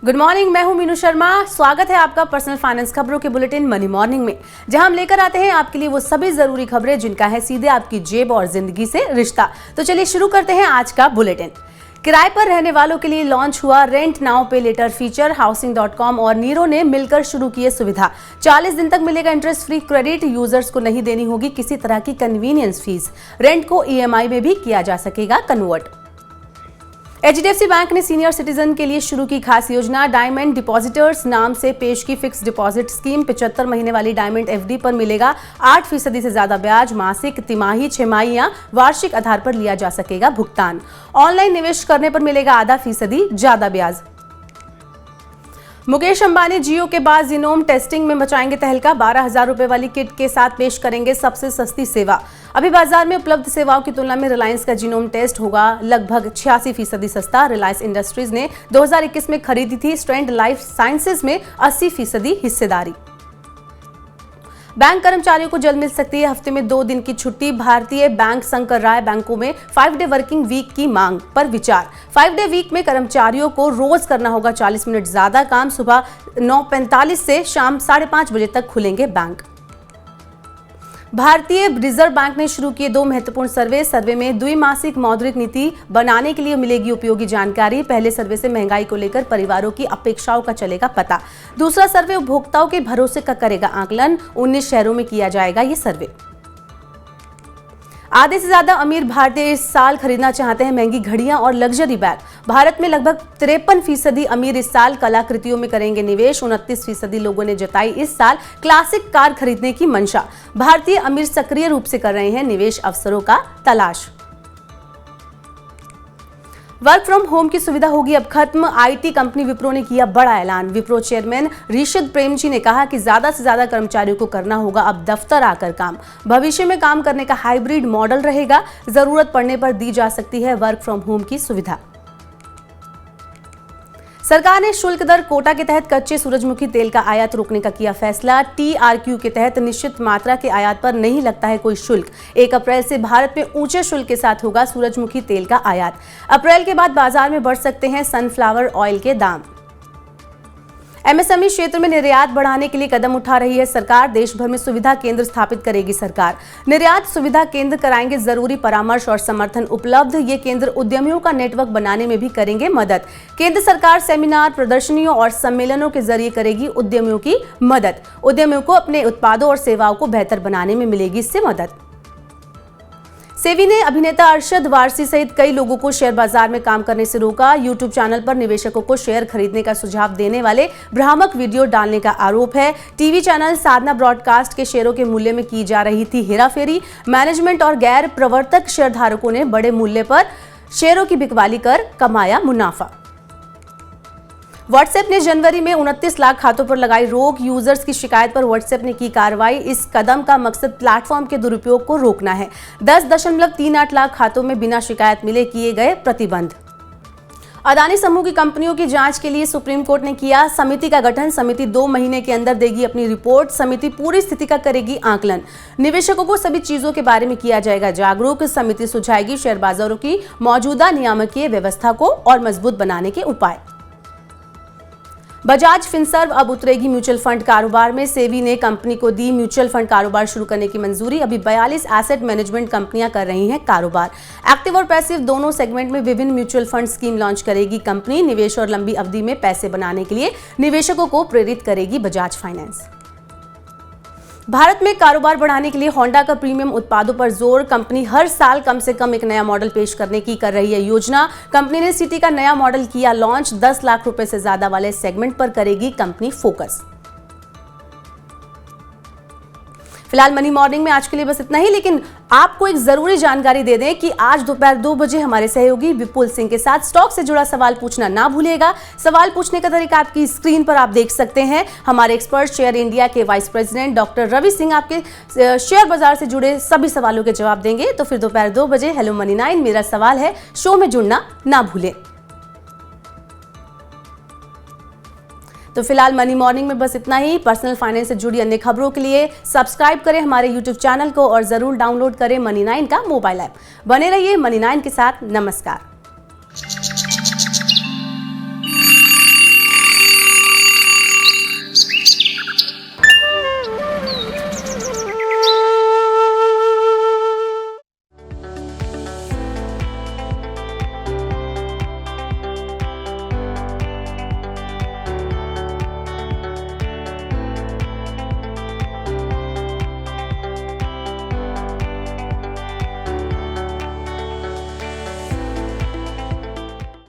Good morning, मैं हूं मीनू शर्मा। स्वागत है आपका पर्सनल फाइनेंस खबरों के बुलेटिन मनी मॉर्निंग में, जहां हम लेकर आते हैं आपके लिए वो सभी जरूरी खबरें जिनका है सीधे आपकी जेब और जिंदगी से रिश्ता। तो चलिए शुरू करते हैं आज का बुलेटिन। किराए पर रहने वालों के लिए लॉन्च हुआ रेंट नाउ पे लेटर फीचर। हाउसिंग.com और नीरो ने मिलकर शुरू की सुविधा। 40 दिन तक मिलेगा इंटरेस्ट फ्री क्रेडिट। यूजर्स को नहीं देनी होगी किसी तरह की कन्वीनियंस फीस। रेंट को EMI में भी किया जा सकेगा कन्वर्ट। HDFC बैंक ने सीनियर सिटीजन के लिए शुरू की खास योजना। डायमंड डिपॉजिटर्स नाम से पेश की फिक्स डिपॉजिट स्कीम। 75 महीने वाली डायमंड FD पर मिलेगा 8% से ज्यादा ब्याज। मासिक, तिमाही, छमाही या वार्षिक आधार पर लिया जा सकेगा भुगतान। ऑनलाइन निवेश करने पर मिलेगा आधा फीसदी ज्यादा ब्याज। मुकेश अंबानी जियो के बाद जीनोम टेस्टिंग में मचाएंगे तहलका। 12,000 रुपए वाली किट के साथ पेश करेंगे सबसे सस्ती सेवा। अभी बाजार में उपलब्ध सेवाओं की तुलना में रिलायंस का जीनोम टेस्ट होगा लगभग 86% सस्ता। रिलायंस इंडस्ट्रीज ने 2021 में खरीदी थी स्ट्रैंड लाइफ साइंसेज में 80% हिस्सेदारी। बैंक कर्मचारियों को जल्द मिल सकती है हफ्ते में 2 दिन की छुट्टी। भारतीय बैंक संघ कर रहा है बैंकों में 5 डे वर्किंग वीक की मांग पर विचार। 5 डे वीक में कर्मचारियों को रोज करना होगा 40 मिनट ज्यादा काम। सुबह 9:45 से शाम 5:30 बजे तक खुलेंगे बैंक। भारतीय रिजर्व बैंक ने शुरू किए 2 महत्वपूर्ण सर्वे में द्विमासिक मौद्रिक नीति बनाने के लिए मिलेगी उपयोगी जानकारी। पहले सर्वे से महंगाई को लेकर परिवारों की अपेक्षाओं का चलेगा पता। दूसरा सर्वे उपभोक्ताओं के भरोसे का करेगा आकलन। 19 शहरों में किया जाएगा ये सर्वे। आधे से ज्यादा अमीर भारतीय इस साल खरीदना चाहते हैं महंगी घड़ियां और लग्जरी बैग। भारत में लगभग 53% अमीर इस साल कलाकृतियों में करेंगे निवेश। 29% लोगों ने जताई इस साल क्लासिक कार खरीदने की मंशा। भारतीय अमीर सक्रिय रूप से कर रहे हैं निवेश अवसरों का तलाश। वर्क फ्रॉम होम की सुविधा होगी अब खत्म। IT कंपनी विप्रो ने किया बड़ा ऐलान। विप्रो चेयरमैन ऋषद प्रेमजी ने कहा कि ज्यादा से ज्यादा कर्मचारियों को करना होगा अब दफ्तर आकर काम। भविष्य में काम करने का हाइब्रिड मॉडल रहेगा। जरूरत पड़ने पर दी जा सकती है वर्क फ्रॉम होम की सुविधा। सरकार ने शुल्क दर कोटा के तहत कच्चे सूरजमुखी तेल का आयात रोकने का किया फैसला। TRQ के तहत निश्चित मात्रा के आयात पर नहीं लगता है कोई शुल्क। 1 अप्रैल से भारत में ऊंचे शुल्क के साथ होगा सूरजमुखी तेल का आयात। अप्रैल के बाद बाजार में बढ़ सकते हैं सनफ्लावर ऑयल के दाम। MSME क्षेत्र में निर्यात बढ़ाने के लिए कदम उठा रही है सरकार। देश भर में सुविधा केंद्र स्थापित करेगी सरकार। निर्यात सुविधा केंद्र कराएंगे जरूरी परामर्श और समर्थन उपलब्ध। ये केंद्र उद्यमियों का नेटवर्क बनाने में भी करेंगे मदद। केंद्र सरकार सेमिनार, प्रदर्शनियों और सम्मेलनों के जरिए करेगी उद्यमियों की मदद। उद्यमियों को अपने उत्पादों और सेवाओं को बेहतर बनाने में मिलेगी इससे मदद। सेबी ने अभिनेता अरशद वारसी सहित कई लोगों को शेयर बाजार में काम करने से रोका। YouTube चैनल पर निवेशकों को शेयर खरीदने का सुझाव देने वाले भ्रामक वीडियो डालने का आरोप है। टीवी चैनल साधना ब्रॉडकास्ट के शेयरों के मूल्य में की जा रही थी हेराफेरी। मैनेजमेंट और गैर प्रवर्तक शेयरधारकों ने बड़े मूल्य पर शेयरों की बिकवाली कर कमाया मुनाफा। व्हाट्सएप ने जनवरी में 29 लाख खातों पर लगाई रोक। यूजर्स की शिकायत पर व्हाट्सएप ने की कार्रवाई। इस कदम का मकसद प्लेटफॉर्म के दुरुपयोग को रोकना है। 10.38 लाख खातों में बिना शिकायत मिले किए गए प्रतिबंध। अदानी समूह की कंपनियों की जांच के लिए सुप्रीम कोर्ट ने किया समिति का गठन। समिति 2 महीने के अंदर देगी अपनी रिपोर्ट। समिति पूरी स्थिति का करेगी आकलन। निवेशकों को सभी चीजों के बारे में किया जाएगा जागरूक। समिति सुझाएगी शेयर बाजारों की मौजूदा नियामकीय व्यवस्था को और मजबूत बनाने के उपाय। बजाज फिनसर्व अब उतरेगी म्यूचुअल फंड कारोबार में। सेबी ने कंपनी को दी म्यूचुअल फंड कारोबार शुरू करने की मंजूरी। अभी 42 एसेट मैनेजमेंट कंपनियां कर रही हैं कारोबार। एक्टिव और पैसिव दोनों सेगमेंट में विभिन्न म्यूचुअल फंड स्कीम लॉन्च करेगी कंपनी। निवेश और लंबी अवधि में पैसे बनाने के लिए निवेशकों को प्रेरित करेगी बजाज फाइनेंस। भारत में कारोबार बढ़ाने के लिए होंडा का प्रीमियम उत्पादों पर जोर। कंपनी हर साल कम से कम एक नया मॉडल पेश करने की कर रही है योजना। कंपनी ने सिटी का नया मॉडल किया लॉन्च। 10 लाख रुपए से ज्यादा वाले सेगमेंट पर करेगी कंपनी फोकस। फिलहाल मनी मॉर्निंग में आज के लिए बस इतना ही, लेकिन आपको एक जरूरी जानकारी दे दें कि आज दोपहर 2 बजे हमारे सहयोगी विपुल सिंह के साथ स्टॉक से जुड़ा सवाल पूछना ना भूलिएगा। सवाल पूछने का तरीका आपकी स्क्रीन पर आप देख सकते हैं। हमारे एक्सपर्ट शेयर इंडिया के vice president doctor Ravi Singh आपके शेयर बाजार से जुड़े सभी सवालों के जवाब देंगे। तो फिर दोपहर 2 बजे हेलो मनी 9 मेरा सवाल है शो में जुड़ना ना भूलें। तो फिलहाल मनी मॉर्निंग में बस इतना ही। पर्सनल फाइनेंस से जुड़ी अन्य खबरों के लिए सब्सक्राइब करें हमारे YouTube चैनल को और जरूर डाउनलोड करें मनी 9 का मोबाइल ऐप। बने रहिए मनी 9 के साथ। नमस्कार।